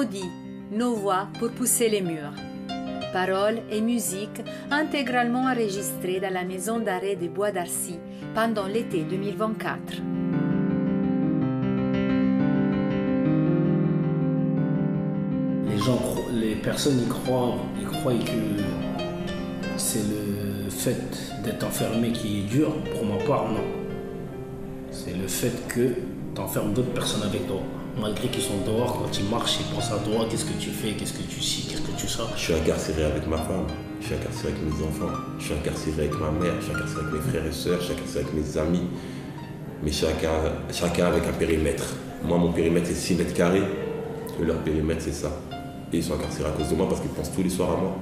maudit nos voix pour pousser les murs. Paroles et musique intégralement enregistrées dans la maison d'arrêt de Bois d'Arcy pendant l'été 2024. Les personnes y croient que c'est le fait d'être enfermé qui est dur. Pour ma part, non. C'est le fait que tu enfermes d'autres personnes avec toi. Malgré qu'ils sont dehors, quand ils marchent, ils pensent à toi, qu'est-ce que tu fais, qu'est-ce que tu sais, qu'est-ce que tu sais. Je suis incarcéré avec ma femme, je suis incarcéré avec mes enfants, je suis incarcéré avec ma mère, je suis incarcéré avec mes frères et sœurs, je suis incarcéré avec mes amis. Mais chacun avec un périmètre. Moi, mon périmètre, c'est 6 mètres carrés. Leur périmètre, c'est ça. Et ils sont incarcérés à cause de moi parce qu'ils pensent tous les soirs à moi.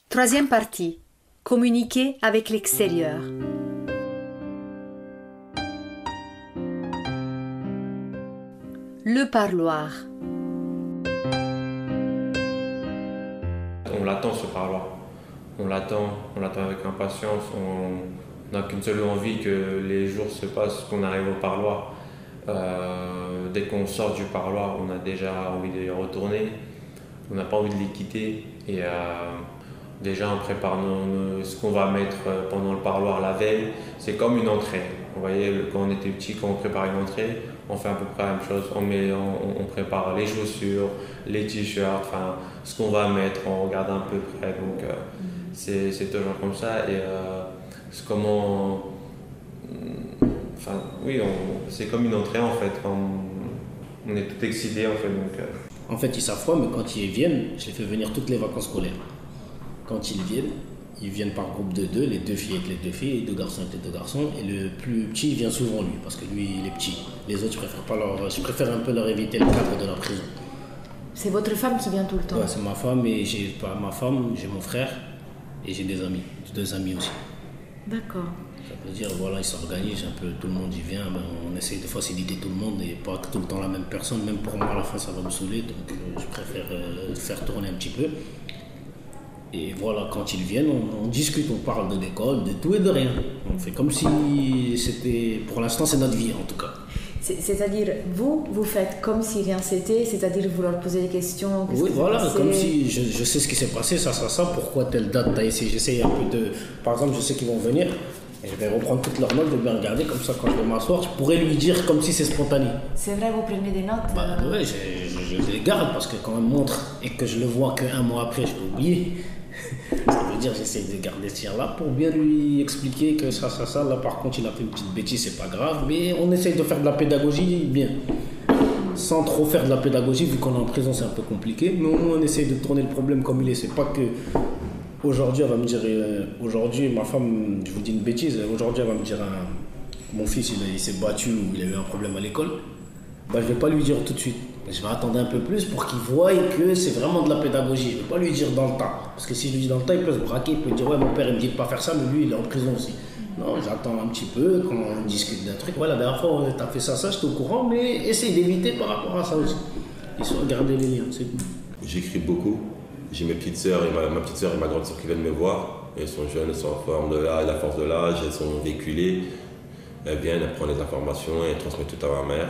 Troisième partie. Communiquer avec l'extérieur. Le parloir. On l'attend ce parloir. On l'attend avec impatience. On n'a qu'une seule envie que les jours se passent, qu'on arrive au parloir. Dès qu'on sort du parloir, on a déjà envie de y retourner. On n'a pas envie de les quitter. Et déjà, on prépare ce qu'on va mettre pendant le parloir la veille. C'est comme une entrée. Vous voyez, quand on était petit, quand on prépare une entrée, on fait à peu près la même chose. On prépare les chaussures, les t-shirts, enfin, ce qu'on va mettre, on regarde un peu près. Donc, c'est toujours comme ça. Et c'est comment. Enfin, oui, c'est comme une entrée en fait. On est tout excité en fait. Donc, En fait, ils savent pas, mais quand ils viennent, je les fais venir toutes les vacances scolaires. Quand ils viennent par groupe de 2, les 2 filles avec les 2 filles, les 2 garçons avec les 2 garçons, et le plus petit il vient souvent lui, parce que lui il est petit. Les autres je préfère un peu leur éviter le cadre de la prison. C'est votre femme qui vient tout le temps? Ouais, c'est ma femme, et j'ai pas ma femme, j'ai mon frère, et j'ai des amis, 2 amis aussi. D'accord. Ça veut dire, voilà, ils s'organisent un peu, tout le monde y vient, on essaye de faciliter tout le monde et pas tout le temps la même personne. Même pour moi, à la fin, ça va me saouler, donc je préfère faire tourner un petit peu. Et voilà, quand ils viennent, on discute, on parle de l'école, de tout et de rien. On fait comme si c'était, pour l'instant, c'est notre vie en tout cas. C'est-à-dire, vous faites comme si rien c'était, c'est-à-dire vous leur posez des questions. Oui, voilà, comme si je sais ce qui s'est passé, ça, pourquoi telle date t'as essayé. J'essaye un peu de. Par exemple, je sais qu'ils vont venir, et je vais reprendre toutes leurs notes, je vais bien regarder, comme ça, quand je vais m'asseoir, je pourrais lui dire comme si c'est spontané. C'est vrai, vous prenez des notes? Oui, je les garde parce que quand on me montre et que je le vois qu'un mois après, je vais oublier. Ça veut dire j'essaie de garder ce tir-là pour bien lui expliquer que ça, là par contre il a fait une petite bêtise, c'est pas grave, mais on essaye de faire de la pédagogie bien. Sans trop faire de la pédagogie, vu qu'on est en prison c'est un peu compliqué, mais on essaye de tourner le problème comme il est. C'est pas que aujourd'hui elle va me dire, aujourd'hui ma femme, je vous dis une bêtise, aujourd'hui elle va me dire, mon fils il s'est battu ou il a eu un problème à l'école, je vais pas lui dire tout de suite. Je vais attendre un peu plus pour qu'il voie que c'est vraiment de la pédagogie. Je ne vais pas lui dire dans le tas. Parce que si je lui dis dans le tas, il peut se braquer, il peut dire ouais, mon père il me dit de pas faire ça, mais lui il est en prison aussi. Non, j'attends un petit peu, quand on discute d'un truc. Voilà, la dernière fois tu as fait ça, j'étais au courant, mais essaye d'éviter par rapport à ça aussi. Ils sont garder les liens, c'est tout. J'écris beaucoup. J'ai mes petites sœurs et ma petite sœur et ma grande sœur qui viennent me voir. Elles sont jeunes, elles sont en forme de l'âge, la force de l'âge, elles sont véhiculées. Elles viennent, elles prennent les informations et elles transmettent tout à ma mère.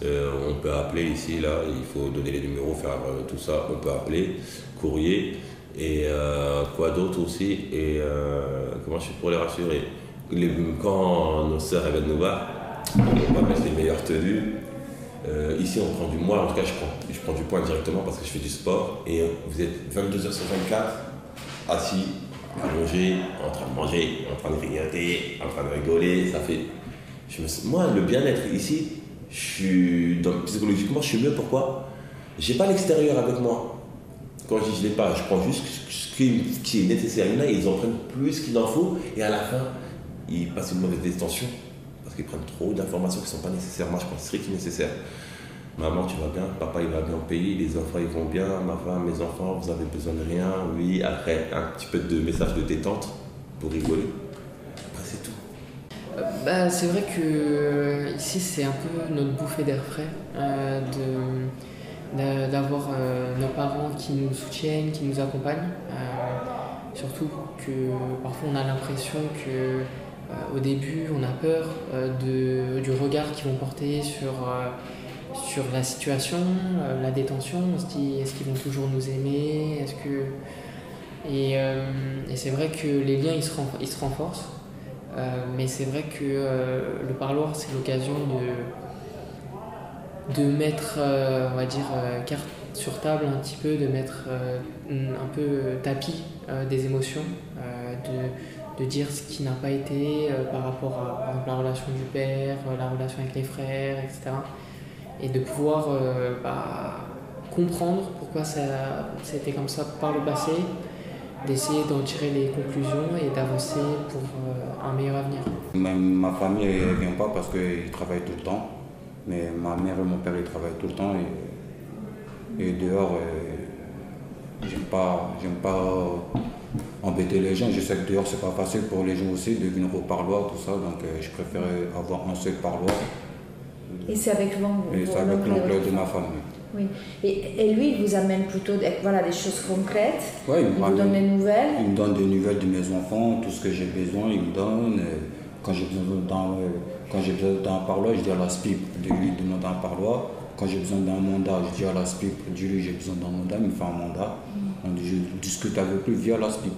On peut appeler ici, là, il faut donner les numéros, faire tout ça, on peut appeler, courrier, et quoi d'autre aussi, et comment je fais pour les rassurer. Quand nos sœurs viennent nous voir, on va mettre les meilleures tenues. Ici on prend du poids, en tout cas je prends du poids directement parce que je fais du sport, et vous êtes 22h sur 24, assis, allongé, en train de manger, en train de grignoter, en train de rigoler, ça fait... Moi, le bien-être ici, psychologiquement, je suis mieux. Pourquoi? J'ai pas l'extérieur avec moi. Quand je dis je l'ai pas, je prends juste ce qui est nécessaire. Il y en a, ils en prennent plus qu'il en faut, et à la fin, ils passent une mauvaise détention parce qu'ils prennent trop d'informations qui sont pas nécessaires. Moi, je prends strict nécessaire. Maman, tu vas bien? Papa, il va bien au pays? Les enfants, ils vont bien? Ma femme, mes enfants, vous avez besoin de rien? Oui. Après, un petit peu de message de détente pour rigoler. Après, c'est tout. C'est vrai que ici c'est un peu notre bouffée d'air frais, d'avoir nos parents qui nous soutiennent, qui nous accompagnent. Surtout que parfois on a l'impression que au début on a peur du regard qu'ils vont porter sur la situation, la détention. On se dit est-ce qu'ils vont toujours nous aimer, et c'est vrai que les liens ils se renforcent. Mais c'est vrai que le parloir, c'est l'occasion de mettre, on va dire, carte sur table un petit peu, de mettre un peu tapis des émotions, de dire ce qui n'a pas été par rapport à par exemple, la relation du père, la relation avec les frères, etc. Et de pouvoir comprendre pourquoi c'était comme ça par le passé, d'essayer d'en tirer les conclusions et d'avancer pour un meilleur avenir. Ma famille ne vient pas parce qu'ils travaillent tout le temps, mais ma mère et mon père ils travaillent tout le temps et dehors, j'aime pas embêter les gens. Je sais que dehors c'est pas facile pour les gens aussi de venir au parloir, tout ça, donc je préfère avoir un seul parloir. Et c'est avec l'oncle de ma femme. Oui. Et lui, il vous amène plutôt des choses concrètes. Ouais, il vous donne des nouvelles. Il me donne des nouvelles de mes enfants, tout ce que j'ai besoin, il me donne. Quand j'ai besoin d'un parloir, je dis à la SPIP de lui demander un parloir. Quand j'ai besoin d'un mandat, je dis à la SPIP de lui j'ai besoin d'un mandat, il me fait un mandat. Je discute avec lui via la SPIP.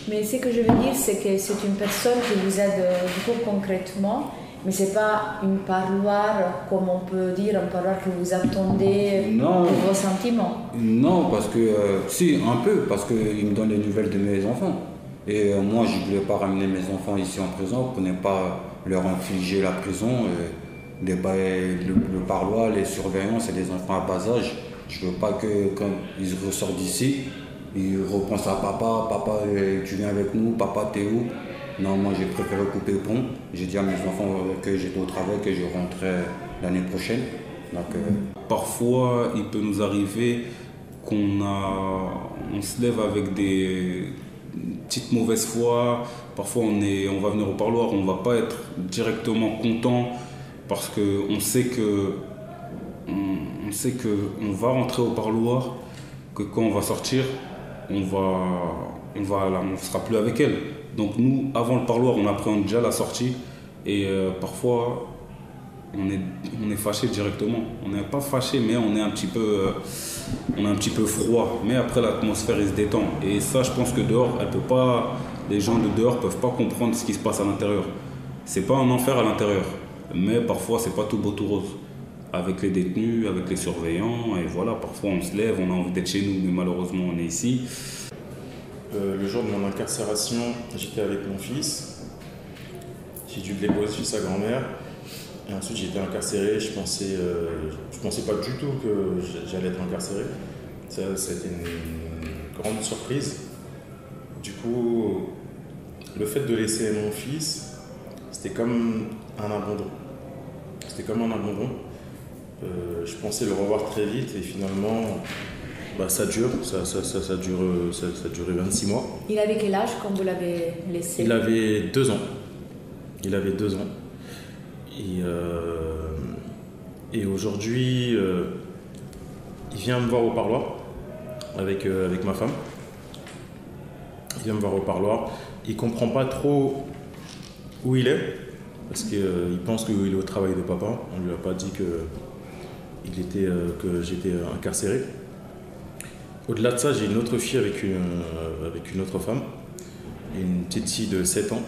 Mais ce que je veux dire, c'est que c'est une personne qui vous aide beaucoup concrètement. Mais ce n'est pas une parloir, comme on peut dire, un parloir que vous attendez pour vos sentiments. Non, parce que, si, un peu, parce qu'il me donne les nouvelles de mes enfants. Et moi, je ne voulais pas ramener mes enfants ici en prison pour ne pas leur infliger la prison. Le parloir, les surveillants, c'est des enfants à bas âge. Je ne veux pas que quand ils ressortent d'ici, ils repensent à papa, tu viens avec nous, papa, t'es où? Non, moi j'ai préféré couper le pont. J'ai dit à mes enfants que j'étais au travail, que je rentrais l'année prochaine. Donc, Parfois, il peut nous arriver qu'on se lève avec des petites mauvaises foi. Parfois, on va venir au parloir, on ne va pas être directement content parce qu'on sait qu'on va rentrer au parloir, que quand on va sortir, on ne sera plus avec elle. Donc nous, avant le parloir, on appréhende déjà la sortie et parfois on est fâché directement. On n'est pas fâché, mais on est un petit peu froid. Mais après, l'atmosphère il se détend. Et ça, je pense que dehors, les gens de dehors peuvent pas comprendre ce qui se passe à l'intérieur. C'est pas un enfer à l'intérieur, mais parfois c'est pas tout beau tout rose. Avec les détenus, avec les surveillants, et voilà, parfois on se lève, on a envie d'être chez nous, mais malheureusement on est ici. Le jour de mon incarcération, j'étais avec mon fils. J'ai dû le déposer chez sa grand-mère. Et ensuite, j'ai été incarcéré. Je pensais pas du tout que j'allais être incarcéré. Ça a été une grande surprise. Du coup, le fait de laisser mon fils, c'était comme un abandon. Je pensais le revoir très vite et finalement... ça a duré 26 mois. Il avait quel âge quand vous l'avez laissé? Il avait 2 ans. Et aujourd'hui, il vient me voir au parloir avec ma femme. Il vient me voir au parloir. Il ne comprend pas trop où il est parce qu'il pense qu'il est au travail de papa. On ne lui a pas dit que j'étais incarcéré. Au-delà de ça, j'ai une autre fille avec une autre femme, une petite fille de 7 ans,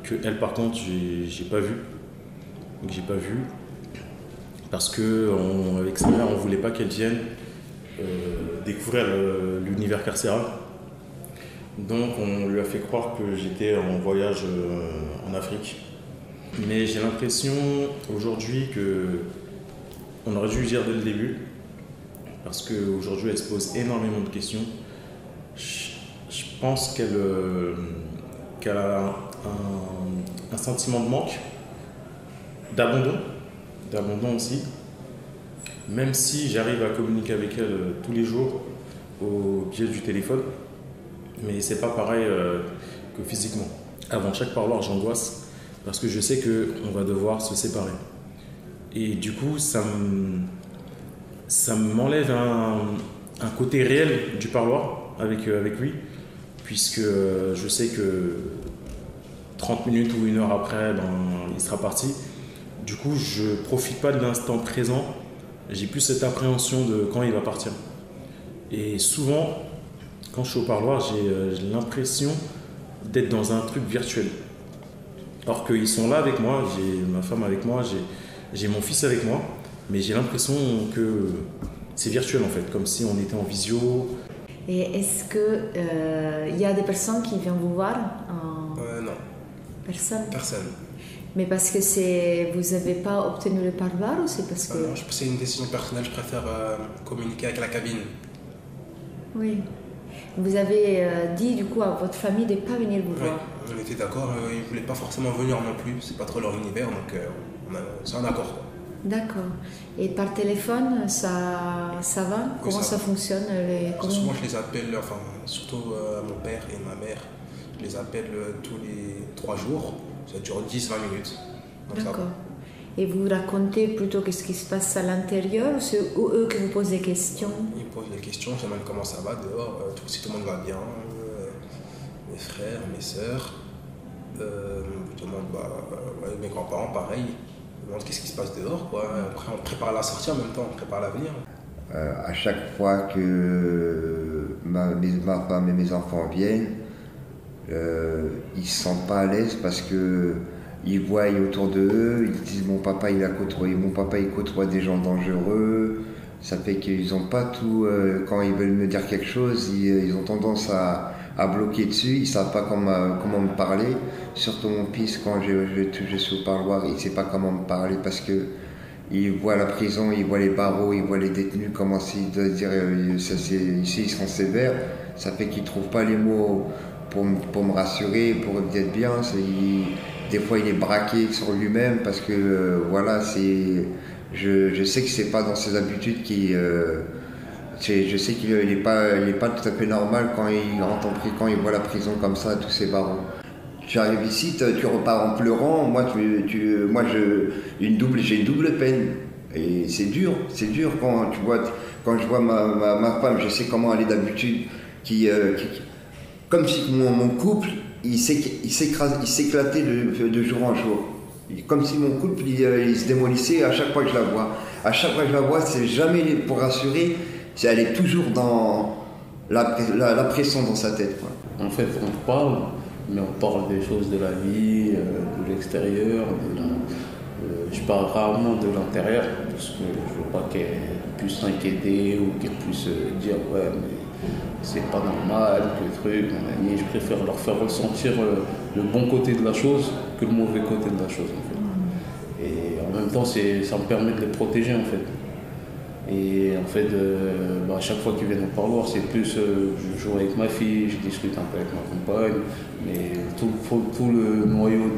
que elle par contre, j'ai pas vue. Parce qu'avec sa mère, on ne voulait pas qu'elle vienne découvrir l'univers carcéral. Donc on lui a fait croire que j'étais en voyage en Afrique. Mais j'ai l'impression aujourd'hui qu'on aurait dû le dire dès le début. Parce qu'aujourd'hui, elle se pose énormément de questions. Je pense qu'elle a un sentiment de manque, d'abandon aussi. Même si j'arrive à communiquer avec elle tous les jours au biais du téléphone, mais c'est pas pareil que physiquement. avant chaque parloir, j'angoisse parce que je sais qu'on va devoir se séparer. Et du coup, ça m'enlève un côté réel du parloir avec lui, puisque je sais que 30 minutes ou 1 heure après, il sera parti. Du coup, je ne profite pas de l'instant présent. J'ai plus cette appréhension de quand il va partir. Et souvent, quand je suis au parloir, j'ai l'impression d'être dans un truc virtuel. Alors qu'ils sont là avec moi, j'ai ma femme avec moi, j'ai mon fils avec moi, mais j'ai l'impression que c'est virtuel en fait, comme si on était en visio. Et est-ce qu'il y a des personnes qui viennent vous voir Non. Personne. Mais parce que vous n'avez pas obtenu le parloir ou c'est parce que... Non, c'est une décision personnelle, je préfère communiquer avec la cabine. Oui. Vous avez dit du coup à votre famille de ne pas venir vous voir. On était d'accord, ils ne voulaient pas forcément venir non plus, c'est pas trop leur univers, donc c'est un accord. D'accord. Et par téléphone, ça va? Comment ça fonctionne Souvent je les appelle, surtout mon père et ma mère, je les appelle tous les 3 jours, ça dure 10-20 minutes. D'accord. Et vous racontez plutôt qu'est-ce qui se passe à l'intérieur ou c'est eux qui vous posent des questions? Ils me posent des questions, je demande comment ça va dehors, si tout le monde va bien, mes frères, mes sœurs, je demande mes grands-parents pareil, je demande qu'est-ce qui se passe dehors, quoi. Après on prépare la sortie en même temps, on prépare l'avenir. À chaque fois que ma femme et mes enfants viennent, ils ne se sentent pas à l'aise parce que ils voient autour d'eux, ils disent mon papa il côtoie des gens dangereux, ça fait qu'ils n'ont pas tout, quand ils veulent me dire quelque chose, ils ont tendance à bloquer dessus, ils ne savent pas comment me parler, surtout mon fils quand je suis au parloir, il ne sait pas comment me parler parce que il voit la prison, il voit les barreaux, il voit les détenus, comment s'il doit dire ici ils sont sévères, ça fait qu'il ne trouve pas les mots pour me rassurer, pour me dire bien, des fois il est braqué sur lui-même parce que je sais que c'est pas dans ses habitudes je sais qu'il n'est pas tout à fait normal quand il rentre en prison, quand il voit la prison comme ça, tous ces barreaux. Tu arrives ici, tu repars en pleurant, moi j'ai une double peine. Et c'est dur quand je vois ma femme, je sais comment elle est d'habitude, comme si mon couple, il s'éclatait de jour en jour. Comme si mon couple, il se démolissait à chaque fois que je la vois. À chaque fois que je la vois, c'est jamais pour rassurer, elle est toujours dans la pression dans sa tête, quoi. En fait, on parle, mais on parle des choses de la vie, de l'extérieur. Je parle rarement de l'intérieur, parce que je ne veux pas qu'elle puisse s'inquiéter ou qu'elle puisse dire ouais, mais c'est pas normal, que le truc. Je préfère leur faire ressentir le bon côté de la chose que le mauvais côté de la chose, en fait. Et en même temps, ça me permet de les protéger, en fait. Et en fait, à chaque fois qu'ils viennent au parloir, c'est plus je joue avec ma fille, je discute un peu avec ma compagne, mais tout le noyau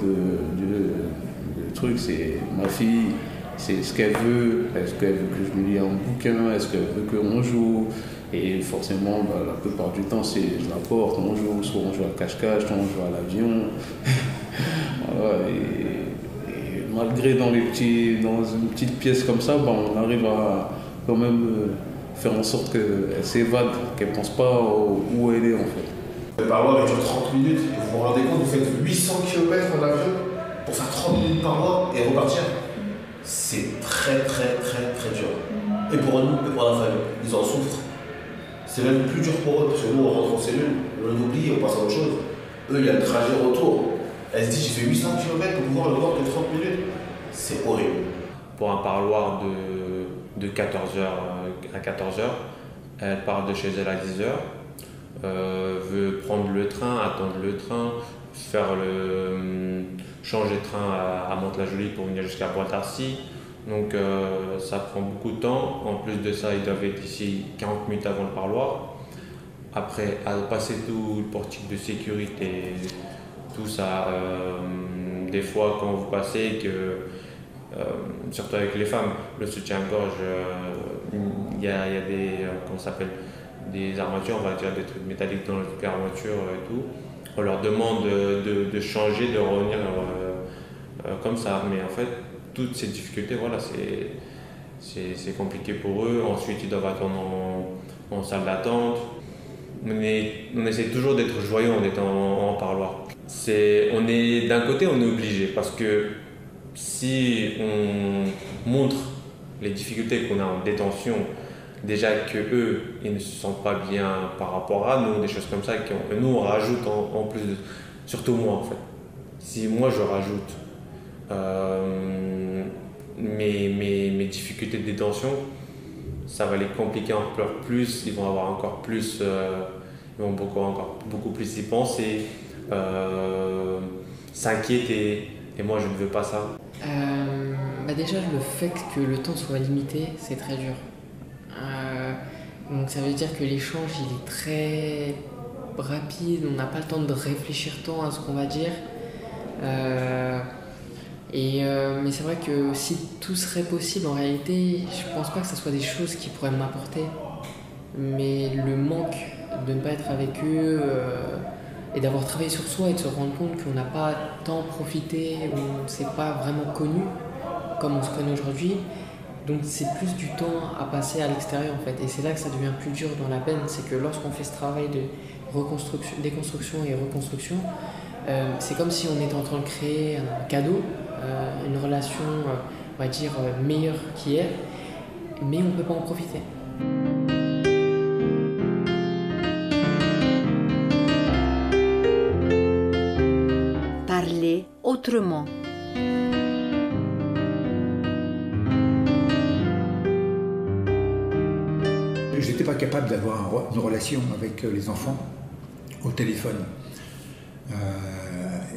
du truc, c'est ma fille, c'est ce qu'elle veut. Est-ce qu'elle veut que je lui lis un bouquin? Est-ce qu'elle veut qu'on joue? Et forcément, la plupart du temps, je la porte, on joue, soit on joue à cache-cache, soit on joue à l'avion. Voilà, et malgré dans une petite pièce comme ça, on arrive à quand même faire en sorte qu'elle s'évade, qu'elle ne pense pas où elle est, en fait. Le parloir dure 30 minutes, vous vous rendez compte, vous faites 800 km en avion pour faire 30 minutes par mois et repartir. C'est très très très très dur. Et pour nous, et pour la famille, ils en souffrent. C'est même plus dur pour eux, parce que nous on rentre en cellule, on oublie, on passe à autre chose. Eux, il y a le trajet retour. Elle se dit, j'ai fait 800 km pour pouvoir le voir que 30 minutes. C'est horrible. Pour un parloir de 14h à 14h, elle part de chez elle à 10h, veut prendre le train, attendre le train, changer de train à Mantes-la-Jolie pour venir jusqu'à Bois-d'Arcy. Donc ça prend beaucoup de temps. En plus de ça, ils doivent être ici 40 minutes avant le parloir. Après, à passer tout le portique de sécurité, tout ça, des fois quand vous passez, surtout avec les femmes, le soutien-gorge, il y a des, comment ça s'appelle, des armatures, on va dire des trucs métalliques dans l'armature et tout. on leur demande de changer, de revenir comme ça. Mais en fait, toutes ces difficultés, voilà, c'est compliqué pour eux. Ensuite, ils doivent attendre en salle d'attente. On essaie toujours d'être joyeux en étant en parloir. D'un côté, on est obligé parce que si on montre les difficultés qu'on a en détention, déjà qu'eux, ils ne se sentent pas bien par rapport à nous, des choses comme ça, nous on rajoute en plus de... Surtout moi en fait. Si moi je rajoute mes difficultés de détention, ça va les compliquer encore plus, ils vont avoir encore plus, ils vont beaucoup plus y penser, s'inquiéter, et moi je ne veux pas ça. Déjà le fait que le temps soit limité, c'est très dur. Donc ça veut dire que l'échange il est très rapide, on n'a pas le temps de réfléchir tant à ce qu'on va dire. Mais c'est vrai que si tout serait possible, en réalité, je pense pas que ce soit des choses qui pourraient m'apporter. Mais le manque de ne pas être avec eux et d'avoir travaillé sur soi et de se rendre compte qu'on n'a pas tant profité, on ne s'est pas vraiment connu comme on se connaît aujourd'hui. Donc c'est plus du temps à passer à l'extérieur en fait. Et c'est là que ça devient plus dur dans la peine, c'est que lorsqu'on fait ce travail de déconstruction et reconstruction, c'est comme si on était en train de créer un cadeau, une relation, on va dire, meilleure qu'hier, mais on ne peut pas en profiter. Parler autrement. J'étais pas capable d'avoir une relation avec les enfants au téléphone.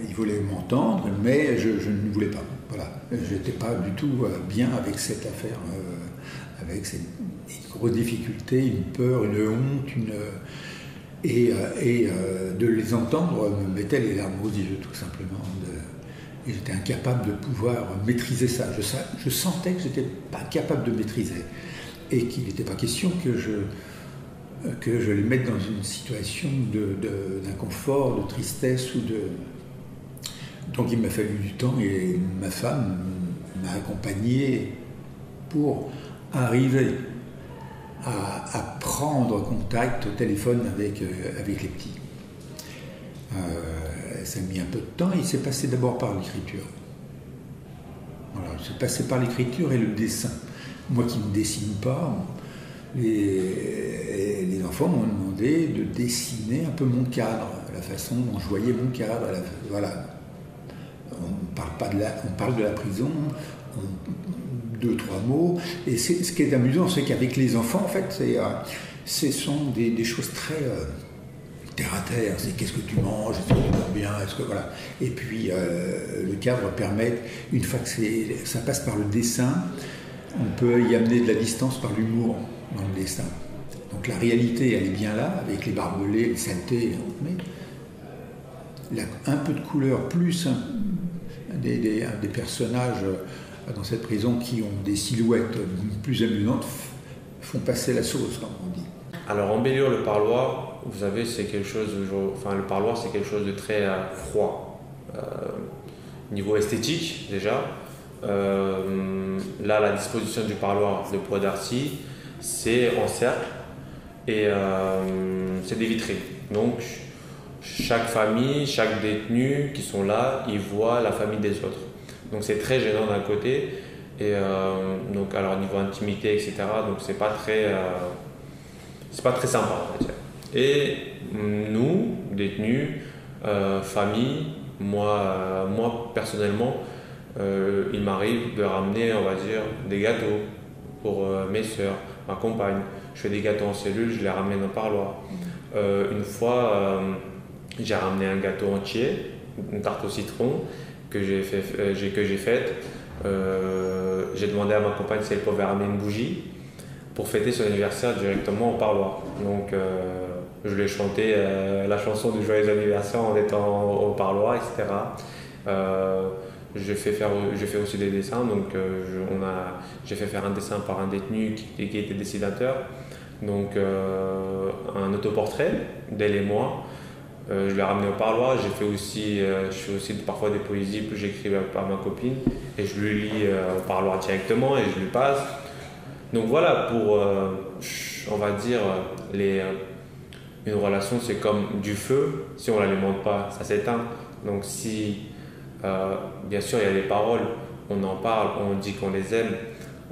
Ils voulaient m'entendre, mais je ne voulais pas. Voilà. Je n'étais pas du tout bien avec cette affaire, avec une grosse difficulté, une peur, une honte, et de les entendre me mettait les larmes aux yeux, tout simplement. Et j'étais incapable de pouvoir maîtriser ça. Je sentais que je n'étais pas capable de maîtriser. Et qu'il n'était pas question que je les mette dans une situation d'inconfort, de tristesse Donc il m'a fallu du temps et ma femme m'a accompagné pour arriver à prendre contact au téléphone avec les petits. Ça a mis un peu de temps et il s'est passé d'abord par l'écriture. Voilà, c'est passé par l'écriture et le dessin. Moi qui ne dessine pas, les enfants m'ont demandé de dessiner un peu mon cadre, la façon dont je voyais mon cadre. Voilà. On parle de la prison, 2-3 mots. Et ce qui est amusant, c'est qu'avec les enfants, en fait, ce sont des choses très terre à terre. C'est qu'est-ce que tu manges, est-ce que tu manges bien, voilà. Et puis le cadre permet, une fois que ça passe par le dessin, on peut y amener de la distance par l'humour dans le dessin. Donc la réalité, elle est bien là, avec les barbelés, les saletés, mais un peu de couleur, plus des personnages dans cette prison qui ont des silhouettes plus amusantes, font passer la sauce, comme on dit. Alors embellir le parloir, vous savez, c'est quelque chose, le parloir c'est quelque chose de très froid. Niveau esthétique déjà, là la disposition du parloir de Bois d'Arcy, c'est en cercle et c'est des vitrines. Donc chaque famille, chaque détenu qui sont là, ils voient la famille des autres. Donc c'est très gênant d'un côté et donc alors niveau intimité etc. Donc c'est pas très sympa on va dire. Et nous détenus, famille, moi personnellement, il m'arrive de ramener on va dire des gâteaux pour mes soeurs, ma compagne. Je fais des gâteaux en cellule, je les ramène au parloir. Une fois j'ai ramené un gâteau entier, une tarte au citron que j'ai faite. J'ai demandé à ma compagne si elle pouvait ramener une bougie pour fêter son anniversaire directement au parloir. Donc je lui ai chanté la chanson du joyeux anniversaire en étant au parloir, etc. Je fais aussi des dessins, donc j'ai fait faire un dessin par un détenu qui était dessinateur. Donc un autoportrait d'elle et moi. je l'ai ramené au parloir. Je fais aussi parfois des poésies que j'écris par ma copine et je lui lis au parloir directement et je lui passe. Donc voilà, pour, on va dire, une relation, c'est comme du feu. Si on ne l'alimente pas, ça s'éteint. Donc si, bien sûr, il y a des paroles, on en parle, on dit qu'on les aime,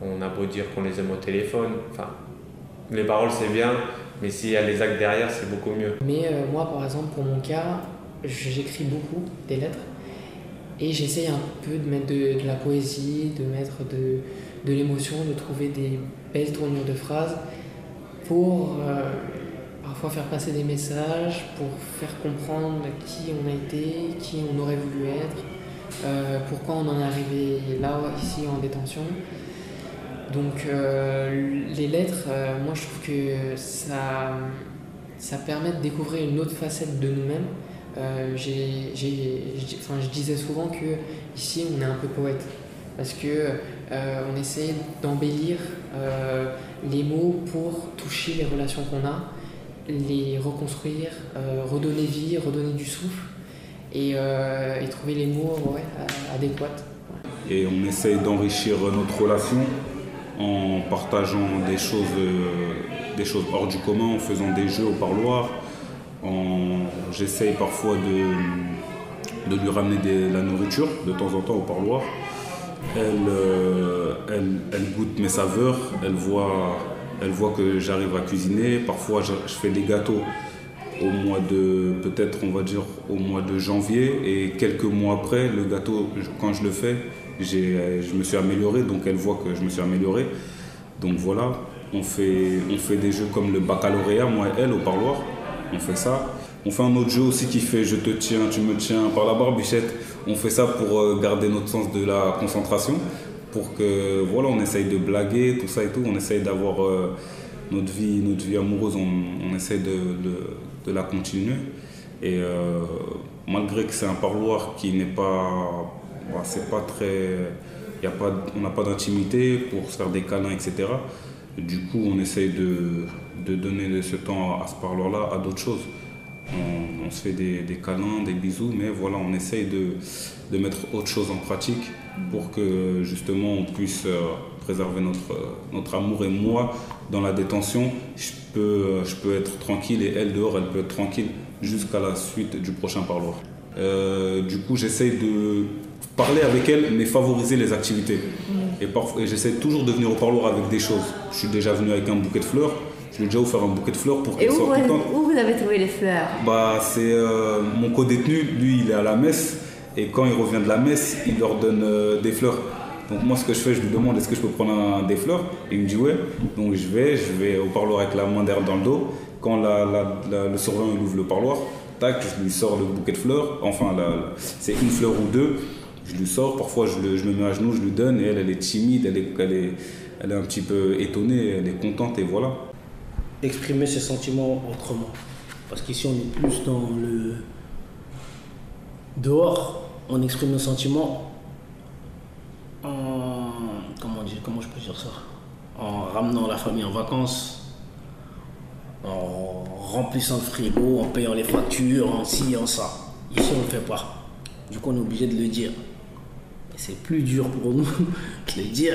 on a beau dire qu'on les aime au téléphone. Enfin, les paroles, c'est bien, mais s'il y a les actes derrière, c'est beaucoup mieux. Mais moi, par exemple, pour mon cas, j'écris beaucoup des lettres et j'essaye un peu de mettre de la poésie, de mettre de l'émotion, de trouver des belles tournures de phrases pour parfois faire passer des messages, pour faire comprendre qui on a été, qui on aurait voulu être, pourquoi on en est arrivé là, ici en détention. Donc les lettres, moi je trouve que ça permet de découvrir une autre facette de nous-mêmes. Je disais souvent que ici on est un peu poète parce que on essaie d'embellir les mots pour toucher les relations qu'on a, les reconstruire, redonner vie, redonner du souffle et trouver les mots adéquats. Et on essaye d'enrichir notre relation en partageant des choses hors du commun, en faisant des jeux au parloir. J'essaye parfois de lui ramener de la nourriture de temps en temps au parloir. Elle goûte mes saveurs, elle voit que j'arrive à cuisiner. Parfois je fais des gâteaux peut-être on va dire au mois de janvier, et quelques mois après, le gâteau, quand je le fais, je me suis amélioré, donc elle voit que je me suis amélioré. Donc voilà, on fait des jeux comme le baccalauréat, moi et elle, au parloir, on fait ça. On fait un autre jeu aussi qui fait je te tiens, tu me tiens par la barbichette. On fait ça pour garder notre sens de la concentration, pour que voilà, on essaye de blaguer, tout ça et tout. On essaye d'avoir notre vie amoureuse, on essaye de la continuer. Et malgré que c'est un parloir qui n'est pas, c'est pas très, on n'a pas d'intimité pour se faire des câlins, etc. Du coup, on essaye de donner ce temps à ce parloir-là à d'autres choses. On se fait des câlins, des bisous, mais voilà, on essaye de mettre autre chose en pratique pour que justement on puisse préserver notre amour. Et moi, dans la détention, je peux être tranquille et elle dehors, elle peut être tranquille jusqu'à la suite du prochain parloir. Du coup, j'essaye de parler avec elle, mais favoriser les activités. Et j'essaie toujours de venir au parloir avec des choses. Je suis déjà venu avec un bouquet de fleurs. Je lui ai déjà offert un bouquet de fleurs pour qu'elle soit contente. Où vous avez trouvé les fleurs? C'est mon co-détenu, lui il est à la messe, et quand il revient de la messe, il leur donne des fleurs. Donc moi ce que je fais, je lui demande est-ce que je peux prendre des fleurs, et il me dit ouais. Donc je vais au parloir avec la main derrière dans le dos. Quand le surveillant il ouvre le parloir, tac, je lui sors le bouquet de fleurs, enfin c'est une fleur ou deux, je lui sors, parfois je me mets à genoux, je lui donne, et elle est timide, elle est un petit peu étonnée, elle est contente, et voilà. Exprimer ses sentiments autrement. Parce qu'ici, on est plus dans le... Dehors, on exprime nos sentiments en... Comment je peux dire ça? En ramenant la famille en vacances, en remplissant le frigo, en payant les factures, en ci, en ça. Ici, on ne le fait pas. Du coup, on est obligé de le dire. Et c'est plus dur pour nous de le dire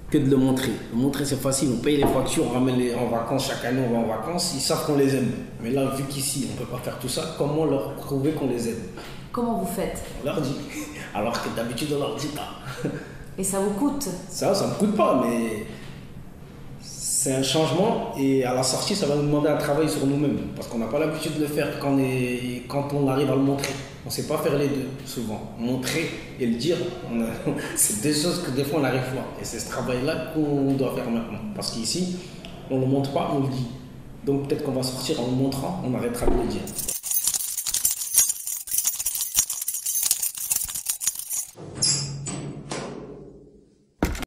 que de le montrer. Le montrer, c'est facile. On paye les factures, on ramène en vacances. Chaque année, on va en vacances. Ils savent qu'on les aime. Mais là, vu qu'ici, on ne peut pas faire tout ça, comment leur prouver qu'on les aime? Comment vous faites? On leur dit. Alors que d'habitude, on leur dit pas. Et ça vous coûte? Ça me coûte pas, mais c'est un changement. Et à la sortie, ça va nous demander un travail sur nous-mêmes. Parce qu'on n'a pas l'habitude de le faire quand on arrive à le montrer. On ne sait pas faire les deux, souvent. Montrer et le dire, c'est deux choses que des fois on arrive à voir. Et c'est ce travail-là qu'on doit faire maintenant. Parce qu'ici, on ne le montre pas, on le dit. Donc peut-être qu'on va sortir en le montrant, on arrêtera de le dire.